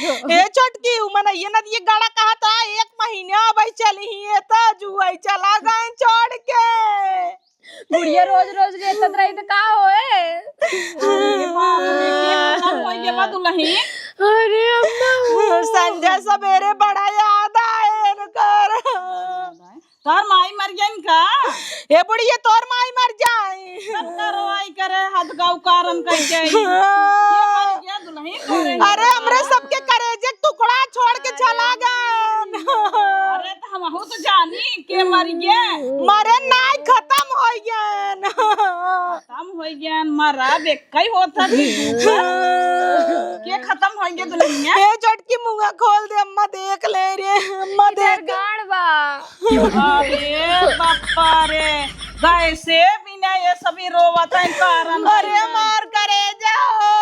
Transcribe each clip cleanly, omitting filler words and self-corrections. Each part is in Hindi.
ए छोटकी मन ये ना ये गाड़ा कहा था 1 महीना भाई चली ही तो जुआई चला गए छोड़ के बुढ़िया रोज रोज रेतत रही तो का होए। अरे बाप रे के होइए बा दुल्ही। अरे अम्मा संजय सवेरे बड़ा याद आए कर तोर माई मर गई का ए बुढ़िया तोर माई मर जाए सब करवाई करे हद गाँव कारण कह के ये मर गया दुल्ही करे। अरे हमरे सबके करेजे टुकड़ा छोड़ के चला गए। अरे तो हम तो जानी के मर गया मरे नाय खत्म हो गए खत्म हो गया मरा बेकई होता के खत्म हो गया दुल्हनिया। ए चटकी मुंह खोल दे अम्मा देख ले रे अम्मा देख गाड़ बा। अरे बापा रे गाय से बिना ये सभी रोवत है कारण। अरे मार करे जाओ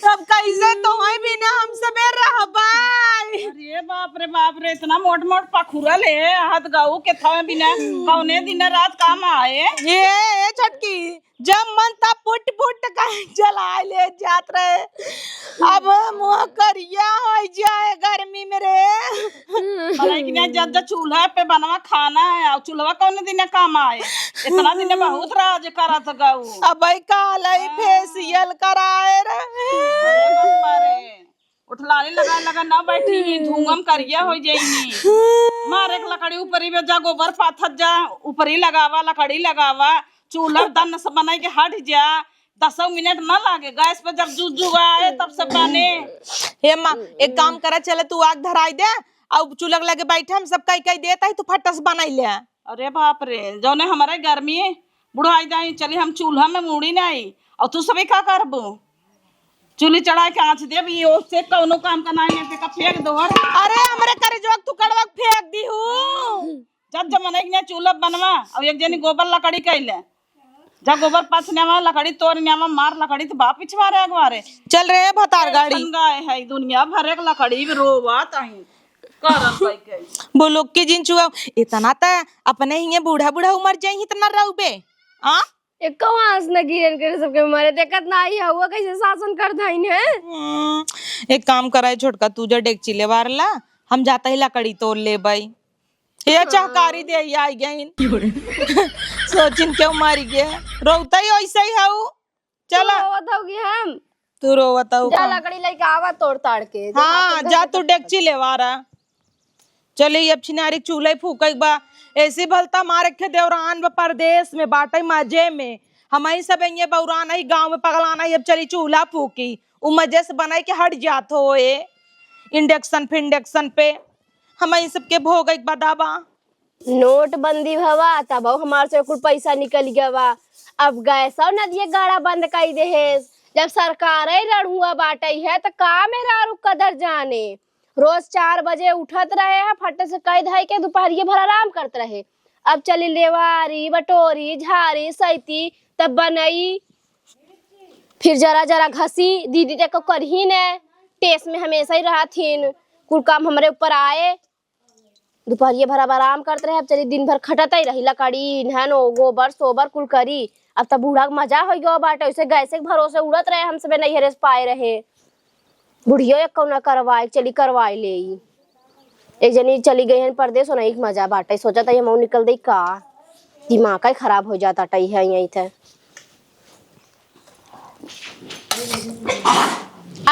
सब कैसे तो है बिना हम सबे रहबाई। अरे बाप रे इतना मोट मोट पखुरल है हाथ गाऊ के था बिना कौने दिन रात काम आए। ये छटकी जब मन तब पुट पुट कहीं जला ले जात रहे अब मुँह करिया हो जाए गर्मी में रे। मलाई कि जब चूल्हा पे बनवा खाना है और चूल्हा कौन दिन काम आए इतना दिन बहुत राज करत गाऊ। अब काल फेसियल कराए रे उठलाने लगा ना बैठी धूंगम करिया हो जाइनी मार एक लकड़ी ऊपर ही जा गोबर पाथत जा ऊपर ही लगावा लकड़ी लगावा चूल्हा दन से बनाई के हट जा 10 मिनट ना लागे गैस पे जब जुग आए तब से बने। हे माँ एक काम करा चले तू आग धराई दे और चूल्हा लगे बैठे हम सब कई देता है तू फटस बनाई ले। अरे बाप रे जौने हमारे गर्मी बुढ़ाई जाई चली हम चूल्हा में मुड़ी नहीं और तू सभी का करबू चूल्ही चढ़ा के आँच दे भी उससे कौनो काम का नहीं है फेंक दो। अरे हमरे करे जो तू कड़वा फेंक दी हूँ जब जमाने के चूल्हा बनवा और एक जनी गोबर लकड़ी कैले जब गोबर पसने में लकड़ी तोड़ने में मार लकड़ी तो बाप पिछवारे अगवारे चल रहे हैं भतार गाड़ी गाय है दुनिया भर एक लकड़ी भी रोवात आई करन पाई के बोलो के जिन चुआ इतना त अपने ही बूढ़ा बूढ़ा उम्र जाई इतना रहबे आ एक आंस न गिरन करे सबके मारे देखत ना आई हुआ कैसे शासन कर धाइन है। एक काम कराए छोटका तू जो डेगची ले वारला हम जाता ही लकड़ी तोड़ ले भाई ये चाहकारी दे आई गई सोचिन क्यों मारी गया रोता ही ऐसा ही हाउ चला रोवत होगी हम तू रोवता हूँ जा लकड़ी लेके आवा तोड़ ताड़ के। हाँ जा तू डेगची ले वारा चले अब छिनारी चूल्हे फूक बा ऐसी भलता मार के देवरान परदेश में बाटे मजे में हमारी सब ये बौरान ही गांव में पगलाना ही अब चली चूल्हा फूकी उ मजे से बनाई के हट जात हो इंडक्शन फिंडक्शन पे हमारी सबके भोग एक बदाबा नोटबंदी भवा तब हमारे से कुछ पैसा निकल गया बा अब गैस और नदिया गाड़ा बंद कर दे है जब सरकार रणुआ बाटे है तो का मेरा रुक कदर जाने रोज 4 बजे उठत रहे हैं फट से कई धाई के दोपहरिये भर आराम करते रहे। अब चली लेवारी बटोरी झारी सैती तब बनई फिर जरा जरा घसी दीदी तक करही ने टेस्ट में हमेशा ही रहा थीन कुल काम हमारे ऊपर आए दोपहरिये भर आराम करते रहे। अब चली दिन भर खटत ही रही लकड़ी नहनो गोबर सोबर कुल करी अब तब बूढ़ा मजा हो गया बाटे उसे गैस के भरोसे उड़त रहे हम सब नहीं हरेस पाए रहे बुढ़ियो एक कौना करवाए चली करवाए ले एक जनी चली गई है परदेश होना एक मजा बाटे सोचा था ये मऊ निकल दई का दिमाग का खराब हो जाता है यही थे।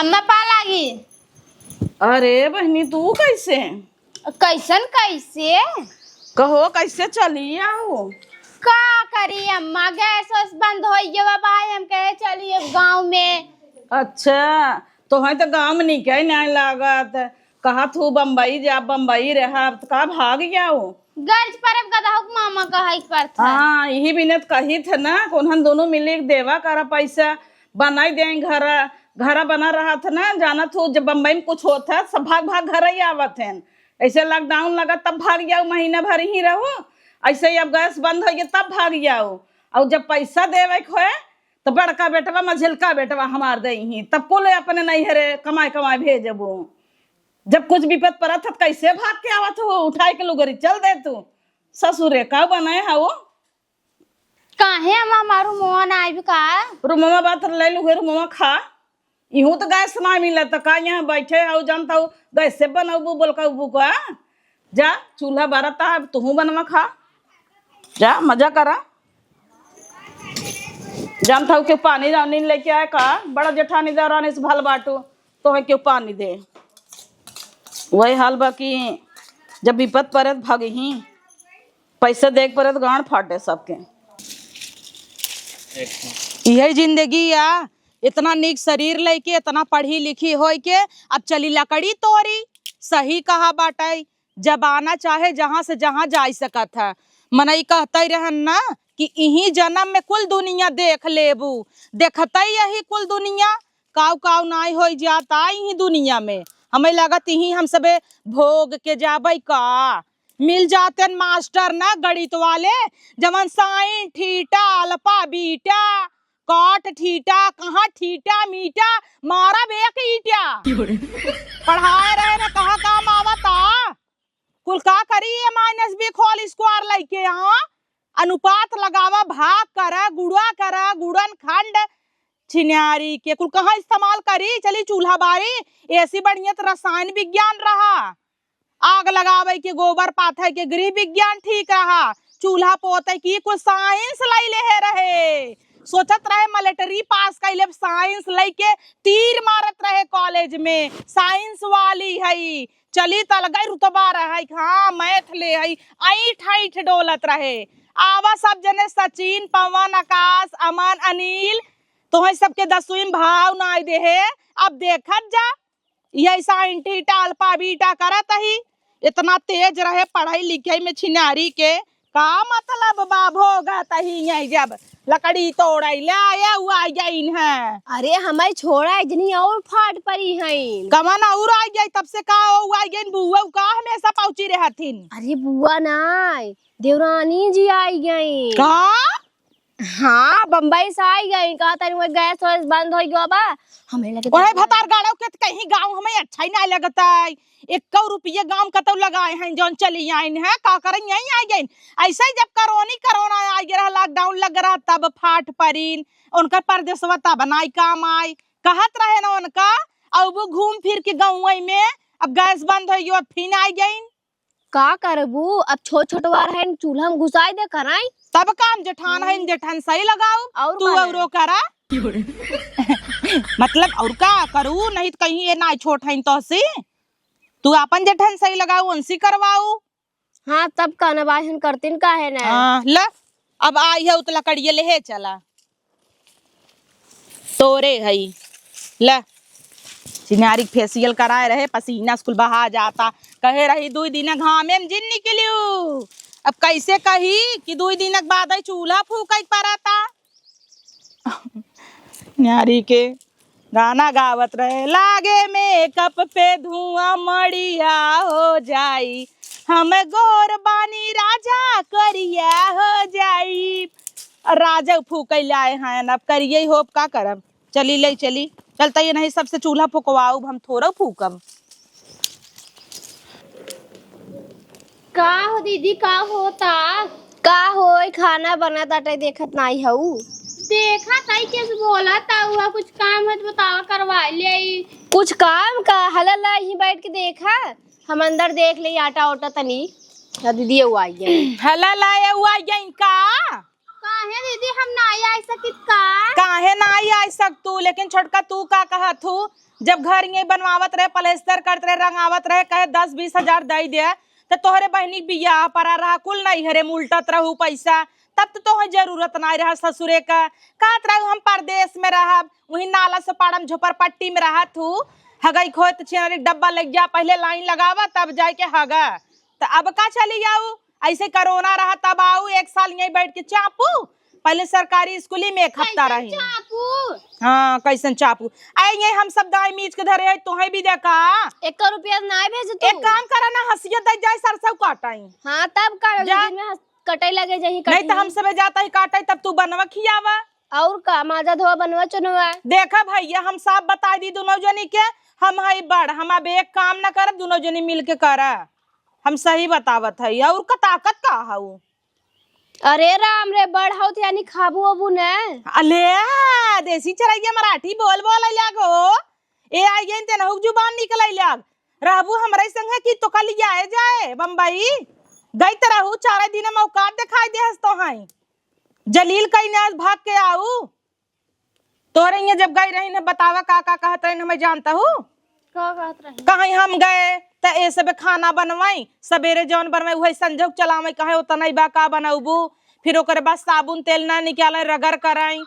अम्मा पा लागी अरे बहनी तू कैसे कैसन कैसे कहो कैसे चली आओ का करी अम्मा गैस वैस बंद हो गया भाई हम कहे चलिए गांव में। अच्छा तो है तो गाँव में नहीं क्या नहीं लागत कहा तू बम्बई जा बम्बई रहा का भाग गया हो गर्ज पर गधा मामा का हाइक पर था। हाँ यही बिनत कही थे ना कौन दोनों मिले देवा करा पैसा बनाई दे घर बना रहा था ना जाना तू जब बम्बई में कुछ होता सब भाग भाग घर ही आवत है ऐसे लॉकडाउन लगा तब भाग जाओ महीना भर ही रहो ऐसे ही अब गैस बंद हो गया तब भाग जाओ और जब पैसा देवे खोए तो बड़का बेटवा मझिलका बेटवा हमार दही तब को ले अपने नहीं हरे कमाई कमाई भेजबू जब कुछ विपत पड़ा था कैसे भाग के आवत हो उठाए के लुगरी चल दे तू ससुरे का बनाए है वो काहे अम्मा मारू मोहन आई भी का रूमवा बात ले लुगरी रूमवा खा यूं तो गैस ना मिला तो का यहाँ बैठे हो जानता हूँ गैस से बनाऊ बोल का जा चूल्हा बरता है तू बनवा खा जा मजा करा। जानता हूँ क्यों पानी रानी लेके आए का बड़ा जेठानी दौरानी से भल बाटू तो है क्यों पानी दे वही हाल बाकी जब विपत पड़े तो भाग ही पैसे देख पड़े तो गांड फाटे सबके। यही जिंदगी या इतना निक शरीर लेके इतना पढ़ी लिखी हो के अब चली लकड़ी तोरी सही कहा बाटे जब आना चाहे जहां से जहां जा सकत है मनई कहते रहन ना कि यही जन्म में कुल दुनिया देख लेबू देखते यही कुल दुनिया काव काव नाई हो जाता यही दुनिया में हमें लगत यही हम सबे भोग के जाबे का मिल जाते मास्टर ना गणित वाले जवन sine theta alpha beta cot theta कहाँ थीटा मीटा मारा बेक ईटा पढ़ाए रहे ना कहाँ काम आवता कुल का करी ए माइनस बी होल स्क्वायर लेके यहाँ अनुपात लगावा भाग करा गुड़ा गुड़न खंड छिन्यारी के कुल कहाँ इस्तेमाल करी चली चूल्हा बारी ऐसी बढ़िया तो रसायन विज्ञान रहा आग लगावे के गोबर पाथे के गृह विज्ञान ठीक रहा चूल्हा पोते की कुछ साइंस लाई ले रहे सोचत रहे मिलिट्री पास कैले साइंस लेके तीर मारत रहे कॉलेज में साइंस वाली है चली तल गई रुतबा रहे हाँ मैथ ले है ऐठ ऐठ डोलत रहे आवा सब जने सचिन पवन आकाश अमन अनिल तो है सबके 10वीं भाव ना दे है अब देखत जा यही साइन थीटा अल्फा बीटा करत ही इतना तेज रहे पढ़ाई लिखाई में छिनारी के का मतलब बाब होगा तही यही जब लकड़ी तोड़ाई ले आया हुआ गई है। अरे हमारी छोड़ा इतनी और फाट पड़ी है कमन और आ गई तब से का हुआ गई बुआ का हमेशा पहुंची रहथिन। अरे बुआ नाय देवरानी जी आई गई का हाँ बम्बई से आई गई कहा तनी वो गैस वैस बंद हो गया बा हमें लगे ओए भतार गाड़ो के कहीं गांव हमें अच्छा ही ना लगता है 1 रुपये गांव कतौ लगाए हैं जौन चली आइन है का करें यहीं आ गई ऐसे ही जब कोरोना आ गया लॉकडाउन लग रहा तब फाट परीन उनका परदेशवा तब बनाई काम आई कहत रहे ना उनका अब वो घूम फिर के गाँव में अब गैस बंद हो गई फिर आई गई का करबू अब छोट वार है चूल्हा में घुसाई दे कराई तब काम जेठान है जेठान सही लगाओ और तू औरो करा मतलब और का करू नहीं तो कहीं ये ना छोट है तो सी तू अपन जेठन सही लगाओ उनसी करवाऊ हाँ तब का नवाहन करतीन का है ना ल अब आई है उतला कड़िए ले चला तोरे हई ल चिनारी फेसियल कराए रहे पसीना स्कूल बहा जाता कहे रही 2 दिन घामे में जिन निकलियो अब कैसे कही कि 2 दिन बाद आई चूल्हा फूक पड़ता न्यारी के गाना गावत रहे लागे मेकअप पे धुआं मड़िया हो जाई हम गोर बानी राजा करिया हो जाई राजा फूक लाए हैं अब करिए होप का करब चली ले चली चलता ये नहीं सबसे चूल्हा फुकवाऊ हम थोड़ा फूकब का हो दीदी का होता का हो खाना बना ताटे देखत नहीं हऊ देखा ताई कैसे बोला था हुआ कुछ काम है तो बतावा करवा ले कुछ काम का हलला ही बैठ के देखा हम अंदर देख ले आटा ओटा तनी दीदी हुआ आई हला लाया हुआ यहीं का काहे दीदी हम ना आई सकित का काहे ना आई सक तू लेकिन छोटका तू का कहत तू जब घर ये बनवावत रहे पलेस्तर करत रहे रंगावत रहे कहे 10-20 हजार दे दे तो तोहरे बहनी बियाह पर रहा कुल नहीं हरे उल्टत रहू पैसा तब तो तोहे जरूरत नहीं रहा ससुरे का कहत रहू हम परदेश में रहब वही नाला से पाड़म झोपड़पट्टी में रहत हूँ हगई खोत छियारी डब्बा लग जा पहले लाइन लगावा तब जाके हगा तो अब का चली जाऊ ऐसे कोरोना रहा तब आऊ 1 साल यहीं बैठ के चापू पहले सरकारी स्कूल में 1 हफ्ता रही हाँ कैसन चापू आएंगे हम सब दाई मीच के धरे तोहे भी देखा 1 रुपया ना भेज तू एक काम करा ना हंसियत दे जाए सरसों काटाई हाँ तब का दिन में कटाई लगे जाही नहीं तो हम सब जाता ही काटाई तब तू बनवा खियावा और का माजा धोआ बनवा चुनवा देखा भैया हम सब बता दी दोनों जनी के हम है बड़ हम अब एक काम ना करब दोनों जनी मिल के करा हम सही बतावत है और का ताकत का हऊ अरे राम रे बढ़ाओ यानी खाबू अबू ने अले देसी चरैया मराठी बोल बोल लागो ए आई गेन ते नहुक जुबान निकल लाग रहबू हमरे संग की तो कल आए जाए बम्बई गई तरहू 4 दिन मौका दिखाई दे हस्तो हाई जलील कई ने भाग के आऊ तोरे ये जब गई रही ने बतावा का कहत रही मैं जानता हूँ का कहत रही कहीं हम गए त ए सब खाना बनवाई सवेरे जौन बनवाई वही संजोग चलावे कहे उतना ही बा का बनाऊबू फिर ओकर बाद साबुन तेल ना निकाले रगड़ कराई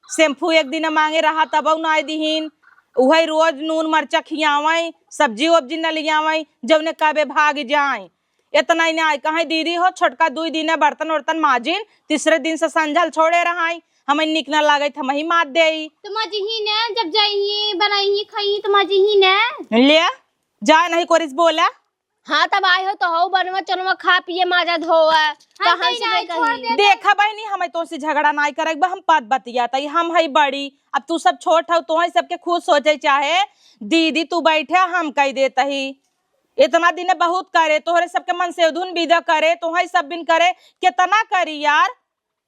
शैम्पू एक दिन मांगे रहा तब ना दीहीन वही रोज नून मरचा खियावई सब्जी वब्जी न लियावई जौने कबे भाग जाए इतना ही ना कहीं दीदी हो छोटका 2 दिन बर्तन वर्तन माजिन तीसरे दिन से संझल छोड़े रहाई हमें निक न लगे हम ही मात दे तो मजी ने जब जाइए बनाई खाई तो मजी ने ले जाए नहीं कोरिस बोला हाँ तब आए हो तो हो बनवा चलवा खा पिए माजा धोआ कहां से कहीं देखा बहनी हमें तो से झगड़ा ना करे हम बात बतिया तई हम है बड़ी अब तू सब छोट हो तो सबके खुद सोचे चाहे दीदी तू बैठे हम कह देता ही इतना दिन बहुत करे तोहरे सबके मन से धुन विदा करे तो सब बिन करे कितना करी यार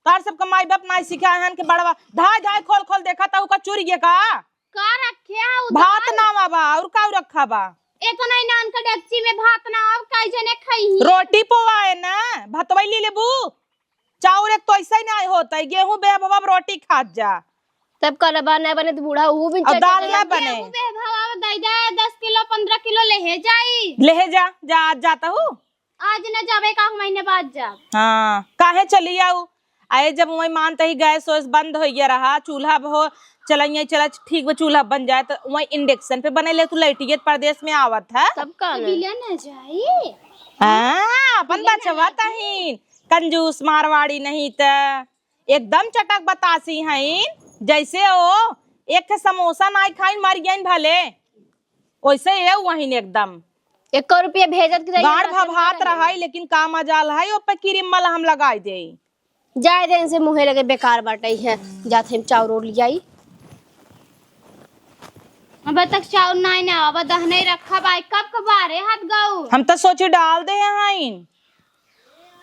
तार सबका माई बाप ना सिखाए हन के बड़वा धाय धाय खोल खोल देखा था का चुरिए का रखे भात ना बा और का रखा बा इतना नान का डेगची में भात ना अब कई जने खाई रोटी पोवाए ना भतवई ले लेबू चाउर एक तो ऐसा ही नहीं होता है गेहूं बे बाबा रोटी खात जा तब कल बने बने तो बूढ़ा वो भी और दाल ना बने बे भाव दई दे 10 किलो 15 किलो ले जाई ले जा जा आज जाता हूँ आज न जावे का महीने बाद जा हाँ काहे चली आऊ आए जब वही मानते ही गैस वैस बंद हो गया रहा चूल्हा हो चला चला ठीक वो चूल्हा बन जाए तो वही इंडक्शन पे बने ले तू लैटियत प्रदेश में आवत है तब का न जाई हाँ अपन बचवा तहीन कंजूस मारवाड़ी नहीं त एकदम चटक बतासी हैं जैसे ओ एक समोसा ना खाई मर गई भले वैसे है वही एकदम 1 रुपया भेजत के गाड़ भभात रहा लेकिन का मजाल है ओ पे क्रीम हम लगाई दे जाए दिन से मुहे लगे बेकार बाटई है जाते हम चाउर और लियाई अब तक चाउर नहीं ना अब दहने रखा भाई कब कबारे हाथ गाऊ हम तो सोचे डाल दे हैं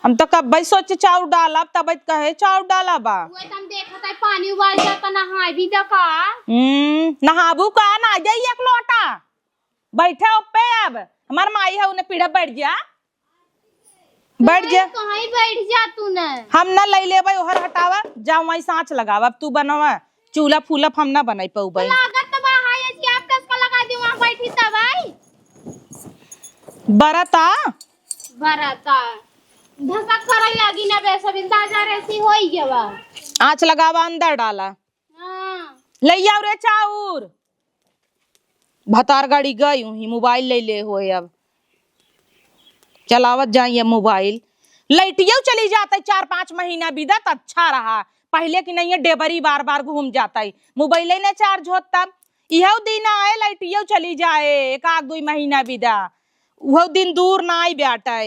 हम तो कब भाई सोचे चाउर डालब तब कहे चाउर डाला बा वो तुम देखत है पानी उबाल जाता नहाई भी दका नहाबू का ना जाई एक लोटा बैठे ओपे अब हमार माई है उन्हें पीढ़ा बैठ जा कहीं बैठ जा तू न हम ना ले लेबै ओहर हटावा जा वही सांच लगावा अब तू बनवा चूल्हा फूला हम ना बनाई पाऊ भाई लागत तो बाहर है जी आप कसका लगा दी वहां बैठी तब भाई बरता बराता धसा करई लागी ना बे सब इंतजार ऐसी होई गेवा आंच लगावा अंदर डाला हां ले आओ रे चाउर भतार गाड़ी गई हूँ मोबाइल ले ले हो अब चलावत जाइए मोबाइल लाइटियो चली जाता है 4-5 महीना बीतत अच्छा रहा पहले की नहीं है डेबरी बार बार घूम जाता है मोबाइल ने चार्ज हो तब यह दिन आए लाइटियो चली जाए 1-2 महीना बीता वह दिन दूर ना आई बेटा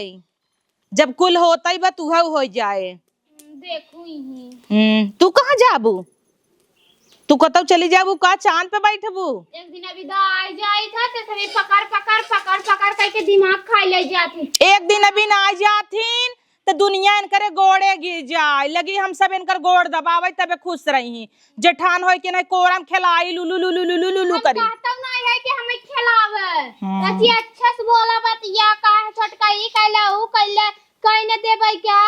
जब कुल होता ही बत हो जाए देखू ही तू कहाँ जाबू तू कतौ चली जाबू का चांद पे बैठबू एक दिन अभी दा आ जाई था ते सभी पकड़ पकड़ पकड़ पकड़ करके दिमाग खा ले जाती एक दिन अभी ना आ जातीन तो दुनिया इनकरे गोड़े गिर जाए लगी हम सब इनकर गोड़ दबावे तबे खुश रही जेठान होय के नहीं कोरम खिलाई लुलु लुलु लुलु लुलु करी कहता नहीं है कि हमें खिलावे रची अच्छा से बोला बतिया का छोटका ई कैला ऊ कैला कहीं न देबै क्या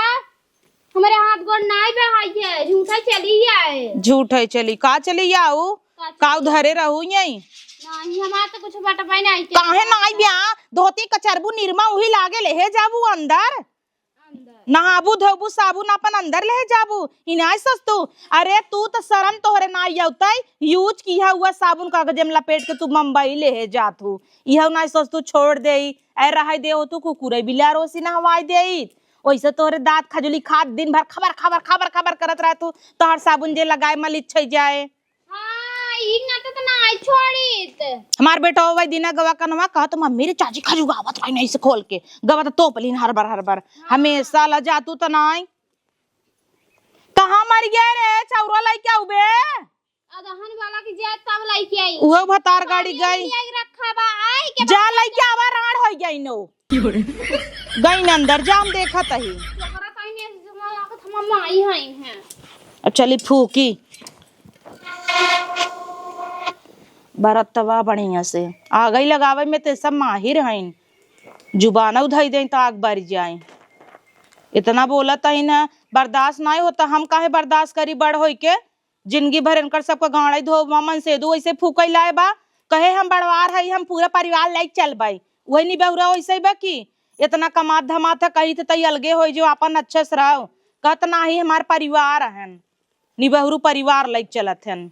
हमारे हाथ गोड़ नहीं बहाई है झूठा चली आए झूठे चली का चली आऊ काऊ धरे रहू यही नहीं हमार तो कुछ बटवाई नहीं काहे नाई ब्या धोती कचरबू निरमा वही लागे ले जाबू अंदर नहाबू धोबू साबुन अपन अंदर ले जाबू इनाय सस्तू अरे तू तो शर्म तोहरे ना आउतई यूज किया हुआ साबुन कागज में लपेट के तू मुंबई ले जातू यह ना सस्तू छोड़ देई ए रहाई दे तू कुकुरे बिलार ओसी ना हवाई देई वैसे तोहरे दांत खजली खाद दिन भर खबर खबर खबर खबर करत रह तू तोहर साबुन जे लगाए मलिच छै जाए हां ई ना तो ना आई छोड़ीत हमार बेटा वही दिना गवा कनवा कहा तो मम्मी रे चाची खजू गावत रही नहीं से खोल के गवा तो तोपलीन हर बार हमेशा ला जातू तो नहीं कहां मर गया रे चौरा लाई क्या उबे अदहन वाला की जात तब लाई के आई वो भतार गाड़ी गई रखा बा आई के जा लाई के आवा राण हो गई नो गई न अंदर जाम देखत ही ओकरा कहीं ने जमा लागत हम हम आई हैं। अब चली फूकी बरतवा बढ़िया से आ गई लगावे में ते सब माहिर हैं। जुबाना उधाई दें तो आग बारी जाए। इतना बोला तही ना बर्दाश्त नहीं होता, हम काहे बर्दाश्त करी बड़ होई के। जिंदगी भर इनकर सबका गाड़ी धो मन से दू वैसे फूकई लाए बा, कहे हम बड़वार है, हम पूरा परिवार लाइक चल बाई। वही नहीं बहुरा वैसे ही बा की इतना कमात धमात है, कही तई अलगे हो जो अपन अच्छे से रहो। कहत ना ही हमार परिवार हन, निबहरू परिवार लाइक चलत हन।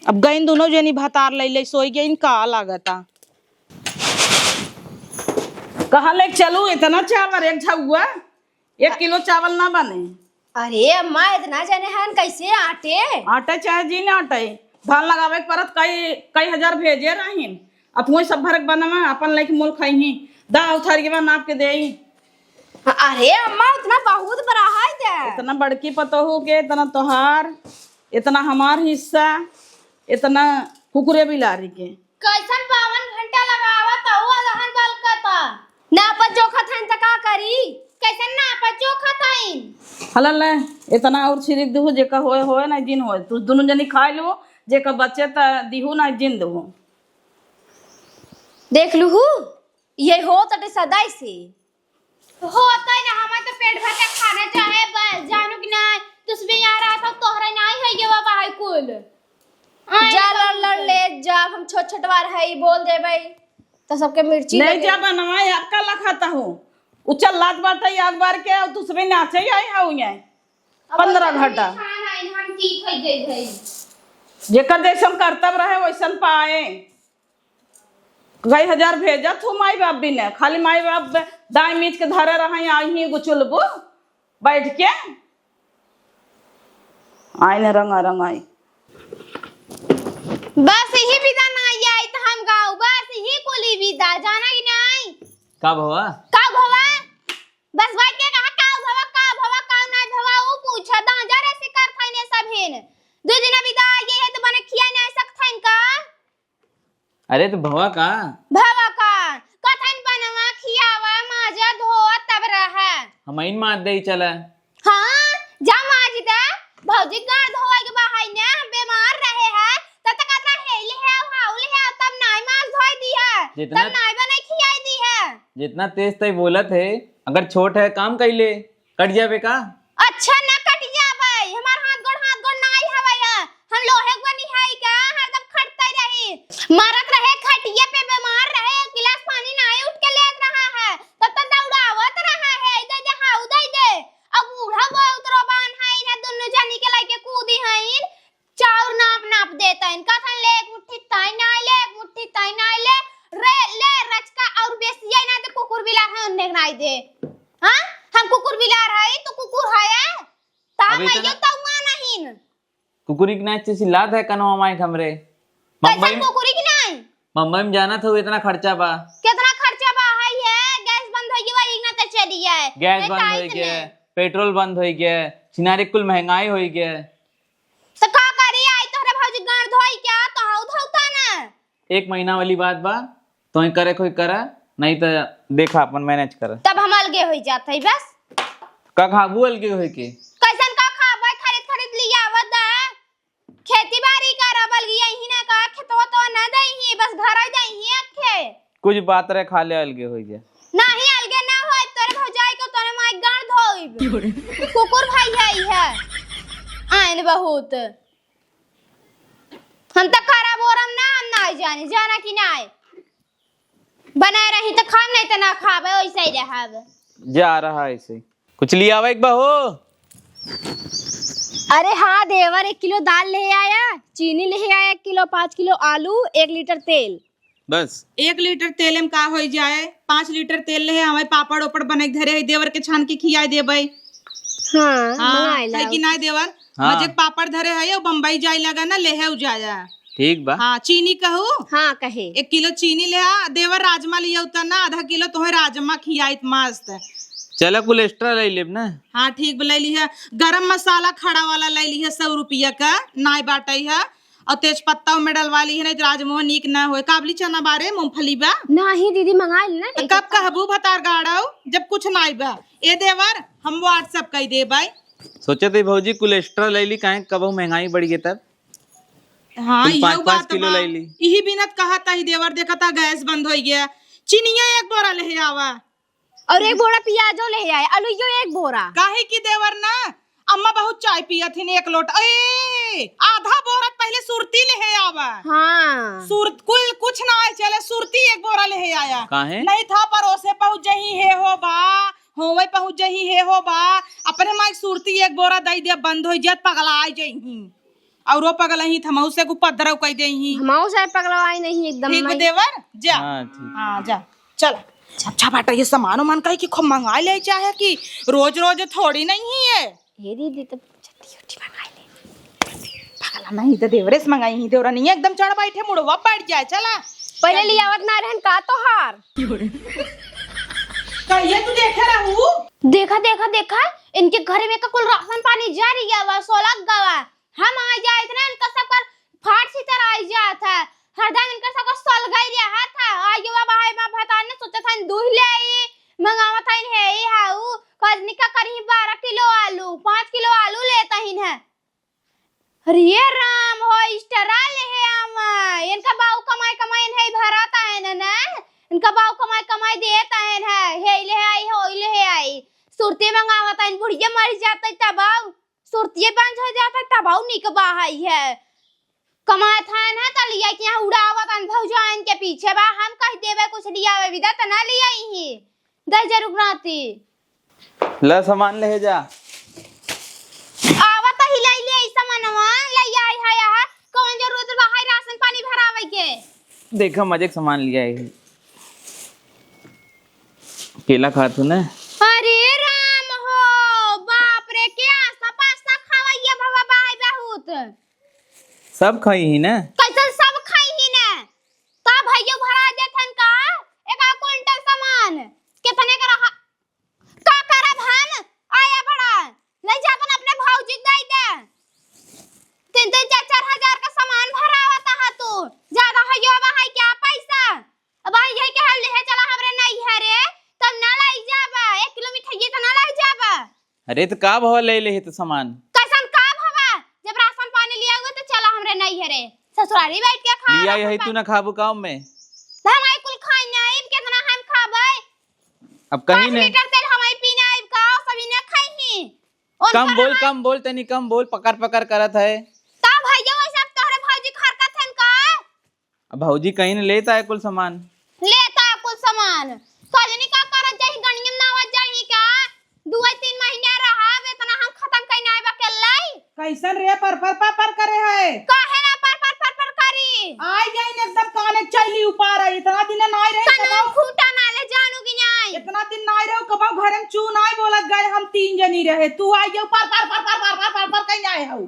अब गईन दोनों जनी भतार ले सोई गईन का लागता। कहाँ ले चलू? इतना चावल एक झुआ 1 किलो चावल ना बने। अरे अम्मा इतना जने हन कैसे आटे? आटे चाहे जी ना आटे, धान लगावे के परत कई हजार भेजे रहीन। अब वही सब भरक बनवा अपन लेके मोल खाई दा उथार के नाप के देई। अरे अम्मा उतना बहुत बड़ा है ते। इतना बड़की पतोहू के, इतना तोहार, इतना हमार हिस्सा, इतना कुकुरे बिलारी के। कैसन 52 घंटा लगावा त वो रहन बलकता ना पर चोखा थन त का करी? कैसन ना पर चोखा ताइन हलल ले इतना और छिड़क दहु जेका होए ना जिन होए तू दोनों जनी खा लो, जेका बच्चे त दिहु ना जिन दहु। देख लू ये हो तटे सदाई से होता है ना। हमें तो पेट भर के खाना चाहे बस, जानू कि नहीं तुस भी यहाँ रहा था तोहरा नहीं है ये बाबा है कुल जा लड़ ले जा। हम छोट छोटवार है बोल देबै तो सबके मिर्ची नहीं जा बनवाए आपका लखाता हूँ उचल लात बाटा याद बार के और दूसरे नाचे आई हाउ ये 15 घंटा हम ठीक है गई है। जेकर जैसन कर्तव्य रहे वैसन पाए। कई हजार भेजा थू माई बाप भी ने, खाली माई बाप दाई मीच के धरे रहे आई ही गुचुलबू बैठ के आई ने रंगा रंगाई। बस यही विदा नहीं आई तो हम गाँव बस यही कुली विदा, जाना कि नहीं का भवा बस बैठ के कहा का ना भवा वो पूछा दा जरा से कर थाने सभिन 2 दिन विदा ये है तो बने खिया नहीं सकथन का। अरे तो भवा का कथन बनवा खियावा माजा धोआ तब रहा हमाइन मार दे चला। हाँ जा माज दे भौजी गाड़ धोए के बहाई ने बीमार रहे हैं तब तक कतरा हेले है हाउले है तब नाई माज धोई दी है जितना- तब नाई बने खियाई दी है। जितना तेज तय बोलत है, अगर छोट है काम कैले कट जावे का। अच्छा न कट जावे, हमार हाथ गोड़ नाई हवे है, हम लोहे बनी है का हरदम खटते रही मारत रहे खटिया पे बीमार रहे गिलास पानी नाई उठ के लेत रहा है तब तक दौड़ावत रहा है इधर दे हाउ दे अब बूढ़ा वो उतरो बान है ना दोनों जानी के लाके कूदी है चाउर नाप देता इनका थन ले एक मुट्ठी ताई नाई ले एक मुट्ठी ताई नाई ले रे ले रचका और बेसिया ना तो कुकुर बिला है उन्ने नाई दे। हां हम कुकुर बिला रहे तो कुकुर है ता अभी मैं तो यो ना- तो नहीं कुकुरी की नाच से लात है कनवा माई हमरे कैसा कुकुरी की नहीं मुंबई में जाना था इतना खर्चा बा। कितना खर्चा बा है गैस बंद हो गई वही ना तो चली है गैस बंद हो गया, पेट्रोल बंद हो गया, सिनारी कुल महंगाई हो गया। तो का करी आई तोहरे भौजी गाड़ धोई क्या तो हाउ धोता ना 1 महीना वाली बात बा, तो ही करे कोई करा नहीं तो देखा अपन मैनेज कर। तब हम अलगे हो जाते है बस का खाबू अलगे होई के कैसन का खाबा खरीद लिया आवत खेती बाड़ी करबल यही ना का खेतवा तो ना दही बस घर आ दही अखे कुछ बात रे खा ले अलगे होई जा। नहीं अलगे ना होय तोरे भौजाई को तोरे माई गाड़ धोइब कुकुर भाई है आइन बहुत हम तो खराब ओरम ना हम ना जाने जाना कि नहीं बनाए रही तो खा नहीं तो ना खावे वैसे ही रहब। जा रहा है ऐसे कुछ लिया हुआ एक बहू। अरे हाँ देवर 1 किलो दाल ले आया, चीनी ले आया 1 किलो, 5 किलो आलू, 1 लीटर तेल। बस 1 लीटर तेल में का हो जाए, 5 लीटर तेल ले हमें पापड़ ओपड़ बने धरे है देवर के छान के खियाई देबै। हाँ हाँ मंगाई है कि नहीं देवर। हाँ। मजे पापड़ धरे है बम्बई जाए लगा ना ले है जाया। ठीक बा। हाँ चीनी कहू हाँ कहे 1 किलो चीनी ले आ देवर। राजमा लिया उतना आधा किलो तुम्हें राजमा खियाई मस्त। चला कुल एक्स्ट्रा ले लेब ना। हाँ ठीक ले ली है। गरम मसाला खड़ा वाला ले ली है 100 रुपया का नाई बाटई है और तेज पत्ता में डलवा ली है नहीं तो राजमोह नीक ना हो। काबली चना बारे मूंगफली बा नहीं दीदी मंगा ली ना। तो कब कहबू भतार गाड़ो जब कुछ नाई बा। ए देवर हम व्हाट्सएप कई दे भाई सोचे थे भौजी कोलेस्ट्रॉल ले ली काहे कब महंगाई बढ़ गई तब हाँ तुम 5-5 किलो ले ली। यही बिनत कहा था ही देवर देखा था गैस बंद हो गया। चीनिया एक बोरा ले आवा और एक बोरा प्याजो ले आए, आलूयो एक बोरा। काहे की देवर ना अम्मा बहुत चाय पिया थी एक लोट ए आधा बोरा पहले सुरती ले आवा। हाँ सुरत कुल कुछ ना आए चले सुरती एक बोरा ले आया। काहे नहीं था परोसे पहुंच जही है हो बा होवे पहुंच जही है हो बा अपने माइक सुरती एक बोरा दई दे बंद हो जात पगला आ जही और वो पगला ही थमऊ से को पदरव कह देही। हमाओ से पगलवाई नहीं एकदम ठीक नहीं। देवर जा हाँ ठीक। हाँ जा चल। अच्छा बेटा ये सामान मन कही कि खूब मंगा ले चाहे कि रोज रोज थोड़ी नहीं है। ये दीदी तो छत्ती उठी मंगाई ले। पगला नहीं तो देवरे से मंगाई ही देवरा नहीं एकदम चढ़ बैठे मुड़वा पड़ जाए चला पहले लियावत ना रहन का तो हार। कहिए तू देखे रहू देखा देखा देखा इनके घर में का कुल राशन पानी जारी गवा 16 गवा हम आ जाए इतना इनका सबका फाट सी तरह आ जाता है हरदम इनका सबका सल गई रहा था आयुवा भाई मां भता ने सोचा था दूध ले आई मंगावा था इन है ई हाउ कजनी का करी 12 किलो आलू 5 किलो आलू लेता ही है। अरे ये राम हो इस्टरा ले है आमा इनका बाऊ कमाई कमाई है भराता है ना इनका बाऊ कमाई कमाई देता है हे ले आई हो ले आई सुरती मंगावा था इन बुढ़िया मर जाता तबाऊ सुरती बंद हो जाता तबाऊ निक बाहई है कमाए था ना त लिया कि यहां उड़ावत अन भौजाइन के पीछे बा हम कह देवे कुछ लियावे विदा त ना लिया ही दई जरूर राती ला सामान ले जा आवत ही लाई ले सामानवा ले आई है यहां कौन जरूरत बा है राशन पानी भरावे के। देखा मजे का सामान लिया है केला खातू ना। अरे राम हो बाप रे क्या सपास्ता खावैया भवा बाई बहुत सब खाई ही ना कैसन सब खाई ही ने ता भैया भरा देथन का एक क्विंटल सामान कितने का रहा का करब हम आया बड़ा ले जा अपन अपने भौजी दे दे 3-3 4-4 हजार का सामान भरावता है तू ज्यादा है यो है क्या पैसा अब आई है के ले चला हमरे नहीं है रे तब ना लाई जाबा 1 किलो मिठाई त ना लाई जाबा। अरे तो का भाव ले ले तो सामान कैसन का भवा जब राशन पानी लिया हुआ तो चला हमरे नहीं है रे ससुराली बैठ के खा लिया है तू ना खाबू काम में हमारे कुल खाई नहीं कितना हम खाबे अब कहीं 5 ने लीटर तेल हमारे पीना है का सभी ने खाई ही कम बोल तनी कम बोल पकड़ पकड़ करत है ता भैया वैसा तोहरे भौजी खरकत हन का अब भौजी कहीं ने लेता है कुल सामान लेता कुल सामान कजनी का करत जाई गणियम नावत जाई का 2-3 महीना रहा वेतना हम खत्म कई नाय बकेलाई कैसन रे पर करे है काहे ना पर करी आई गई एकदम काने चली ऊपर आई इतना दिन नाई रहे तना खूटा ना ले जानू की नाय इतना दिन नाई रहे कबाऊ घर में चू नाई बोलत गए हम 3 जनी रहे तू आई गई पर कहीं आए हो।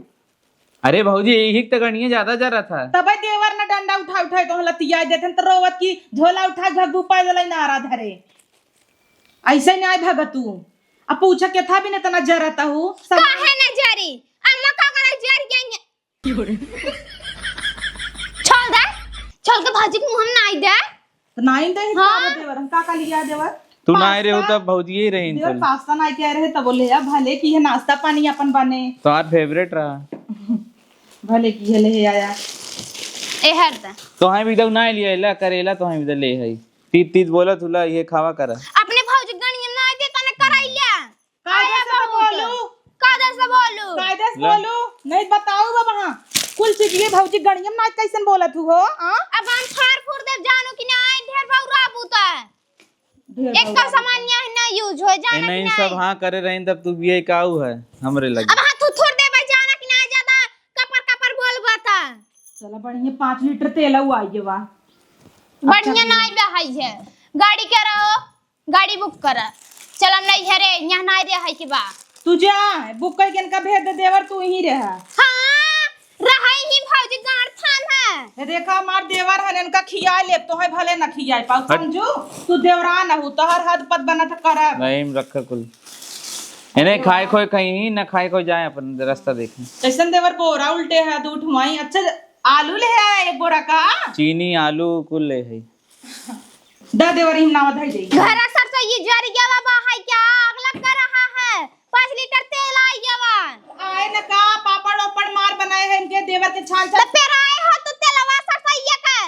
अरे भौजी यही तो गणिया ज्यादा जा रहा था तब देवर ने डंडा उठा तो लतिया देथन तो रोवत की झोला उठा घगू पैदल नारा धरे ऐसे नहीं आए भगत तू अब पूछा के था भी नहीं तना जरता हूँ काहे ना जारी अम्मा का करे जर गई छोड़ के भाजी के मुंह में नाई दे तो नाई दे हाँ। देवर हम का लिया देवर तू ना रहे हो तब भौजी ही रही देवर पास्ता नाई कह रहे तब बोले या भले की है नाश्ता पानी अपन बने तुम्हार फेवरेट रहा भले की है ले आया ए हरदा तो हम इधर ना लिया ला करेला तो हम इधर ले है तीत बोला तुला ये खावा करा अपने भौजी गणियम ना दे कने कराइया कायदे से बोलू कायदे से बोलू कायदे से बोलू नहीं बताओ बाबा कुल चीज भौजी गणियम ना कैसन बोलत हु हो हां अब हम फार फूर दे जानू कि ना ढेर बहुरा बूता एक का सामान यहाँ ना यूज हो जाना नहीं सब हाँ करे रही तब तू भी काऊ है हमरे लगे अब हाथ थोड़ दे जाना कि ना ज्यादा कपर बोल बता चला बढ़िया 5 लीटर तेल हुआ आइए वा बढ़िया ना आइबे हाई है गाड़ी कराओ गाड़ी बुक करा चल हम नहीं है रे यहाँ ना रे है कि बा तू जा बुक कर के इनका भेज दे देवर तू ही रहा हां रहाई ही भौजी गाड़ थान है ये देखा हमार देवर है इनका खिया ले तो है भले ना खियाए पाऊ समझू तू देवरा ना हो तो हर हद पद बनत करब नहीं रखा कुल इन्हें खाए खोए कहीं ना खाए कोई जाए अपन रास्ता देखें कैसन देवर बोरा उल्टे है दूध ठुआई अच्छा आलू ले आया एक बोरा का चीनी आलू कुल ले है दा देवर ही नाव धई दे घर सरसों ये जरिया बाबा है क्या आग लग कर रहा है 5 लीटर तेल आई गवा आए न का पापड़ ओपड़ मार बनाए हैं इनके देवर के छान तो छान फिर आए हो तो तेलवा सरसैया का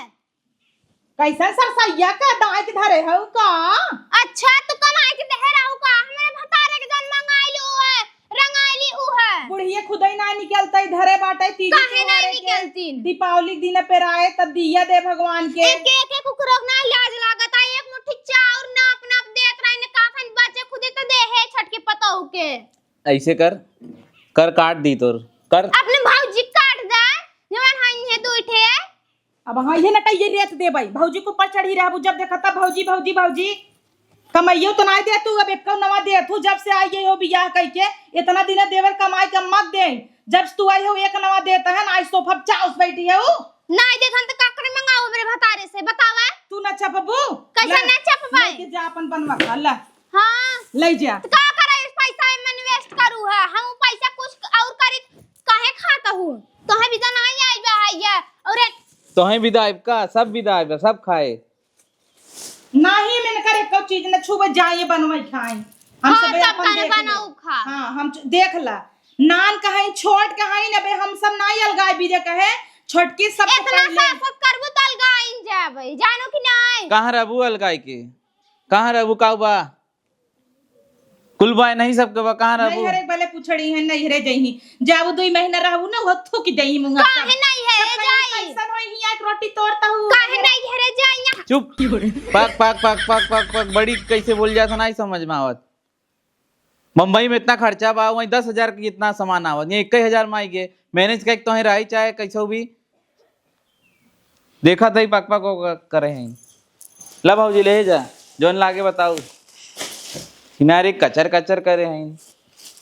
कैसा सरसैया का दाई के धरे हो का अच्छा तू कमाई के दे रहू का हमरे भतारे के जन मंगाइलू है रंगाइली उ है बुढ़िया खुदई ना निकलते धरे बाटे तीजी काहे नहीं त्योहारे के। निकलतीन? दीपावली के दिन पे आए तब दिया दे भगवान के एक एक एक कुकरोग ना लाज लागत है एक मुट्ठी चाउर नाप नाप देत रही ने काखन बचे खुदे तो दे है छटके पताऊ के ऐसे कर कर काट दी तोर कर अपने भौजी काट दे जवन हई है दू ठे अब हाँ ये नटाइए रेत दे भाई भौजी को ऊपर चढ़ी रहा जब देखा तब भौजी भौजी भौजी कमाइयो तो नहीं दे तू अब एक नवा दे तू जब से आई हो बियाह कह के इतना दिन देवर कमाई के मत दे जब तू आई हो एक नवा देता है ना आज सोफा चाउस बैठी है वो नहीं देखन तो काकरे मंगाओ मेरे भतारे से बतावा तू न छपबू कैसे ना छपबाई? लेके जा अपन बनवा खा ला हां ले जा तो का करे इस पैसा में इन्वेस्ट करू है हम पैसा कुछ और करी काहे खाता हूं तो है भी तो नहीं आई बा है और एक तो है विदाई का सब विदाई सब खाए नहीं मैंने करे को चीज न छुबे जाए बनवाई खाए हम हाँ, सब तब अपन तने देख ले। बनाऊ खा। हां हम देख ला नान कहीं छोट कहीं न बे हम सब नहीं अलगाए बीजे कहे छोटकी सब इतना सासत करबो तल गाइन जाबे जानो कि नहीं कहाँ रहबू अलगाई के कहाँ रहबू काउबा कुलबाई नहीं सबके बा कहाँ रहबू नहीं हरे भले पुछड़ी है नहीं हरे जही जाऊ 2 महीना रहबू ना वो थूक दही मुंगा काहे नहीं है जाई कैसन होई हिया एक रोटी तोड़ता हूं काहे नहीं है जाई यहाँ चुप पक पक पक पक पक पक बड़ी कैसे बोल जाता नहीं समझ में आवत मुंबई में इतना खर्चा बा वहीं 10,000 की इतना सामान आवत ये 21,000 में आई के मैनेज कर तो राही चाहे कैसे भी देखा था पक पक करे हैं ला भाजी ले जा जोन लागे बताऊ किनारे कचर कचर करे हैं